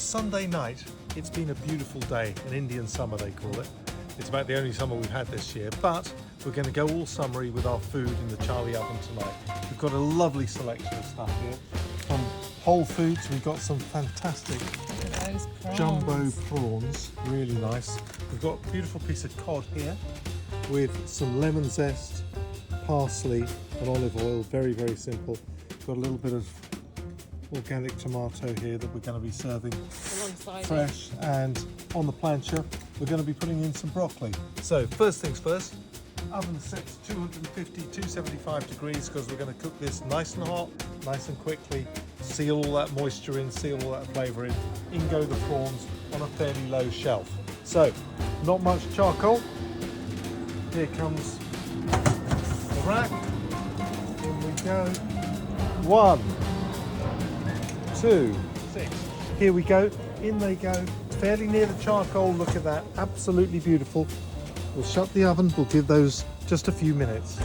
Sunday night. It's been a beautiful day, an Indian summer they call it. It's about the only summer we've had this year, but we're going to go all summery with our food in the Charlie oven tonight. We've got a lovely selection of stuff here. From Whole Foods, we've got some fantastic jumbo prawns, really nice. We've got a beautiful piece of cod here with some lemon zest, parsley and olive oil, very, very simple. Got a little bit of organic tomato here that we're going to be serving alongside fresh it. And on the plancha we're going to be putting in some broccoli. So first things first, oven set to 250, 275 degrees because we're going to cook this nice and hot, nice and quickly, seal all that moisture in, seal all that flavour in go the prawns on a fairly low shelf. So not much charcoal, here comes the rack, in we go, 1, 2, 6. Here we go, in they go, fairly near the charcoal, look at that, absolutely beautiful. We'll shut the oven, we'll give those just a few minutes.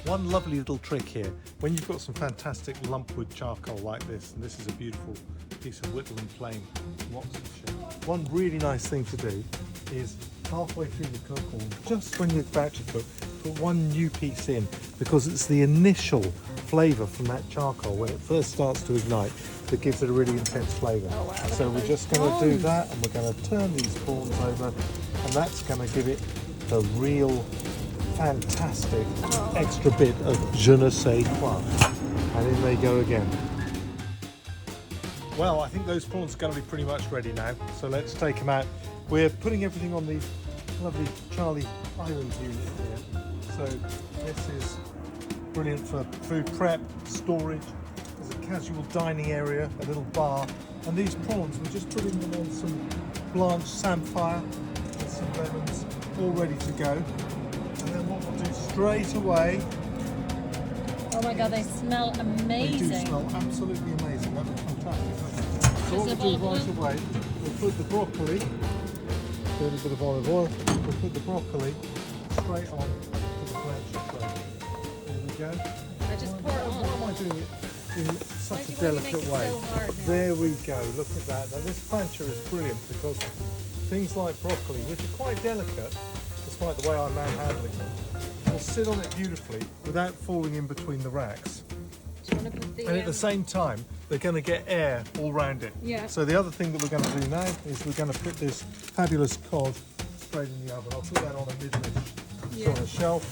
One lovely little trick here, when you've got some fantastic lumpwood charcoal like this, and this is a beautiful piece of Whitland Plain, one really nice thing to do is halfway through the cook, or just when you're about to cook, put one new piece in, because it's the initial flavour from that charcoal when it first starts to ignite that gives it a really intense flavour. Oh, wow, so we're just going to do that, and we're going to turn these prawns over, and that's going to give it the real fantastic extra bit of je ne sais quoi. And in they go again. Well, I think those prawns are going to be pretty much ready now, so let's take them out. We're putting everything on the lovely Charlie Island unit here. So this is brilliant for food prep, storage. There's a casual dining area, a little bar. And these prawns, we're just putting them on some blanched samphire with some lemons, all ready to go. And then what we'll do straight away. Oh my God, they smell amazing. They do smell absolutely amazing. That looks fantastic. So what we'll do right away, we'll put the broccoli, a little bit of olive oil, we'll put the broccoli straight on to the plancha plate. There we go. I just pour it on. Why am I doing it in such a delicate way? So there we go, look at that. Now this plancha is brilliant because things like broccoli, which are quite delicate, despite the way I'm manhandling them, will sit on it beautifully without falling in between the racks. And at the same time, they're going to get air all round it. Yeah. So the other thing that we're going to do now is we're going to put this fabulous cod straight in the oven. I'll put that on a mid-dish on a shelf.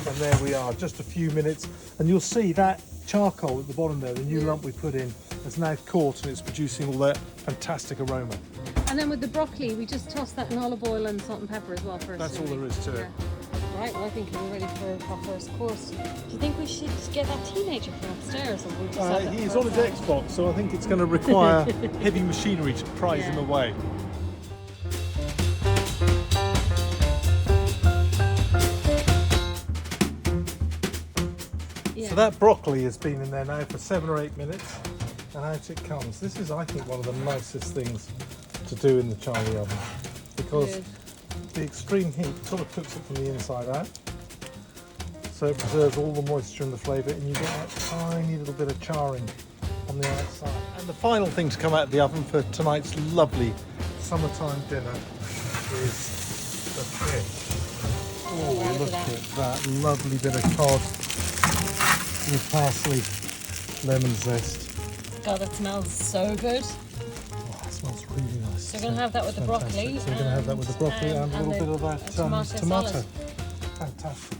And there we are, just a few minutes. And you'll see that charcoal at the bottom there, the new lump we put in, has now caught and it's producing all that fantastic aroma. And then with the broccoli, we just toss that in olive oil and salt and pepper as well first. That's all there is to it. Right, well I think we're ready for our first course. Do you think we should get that teenager from upstairs, or we'll just have it he's on his Xbox, so I think it's going to require heavy machinery to prise him away. Yeah. So that broccoli has been in there now for 7 or 8 minutes, and out it comes. This is, I think, one of the nicest things to do in the Charlie oven, because the extreme heat sort of cooks it from the inside out, so it preserves all the moisture and the flavour, and you get that tiny little bit of charring on the outside. And the final thing to come out of the oven for tonight's lovely summertime dinner is the fish. Oh, look at that lovely bit of cod with parsley, lemon zest. God, that smells so good. Oh, that smells really nice. So we're going to have that with the broccoli. So we're going to have that with the broccoli and a little bit of that tomato. salad. Fantastic.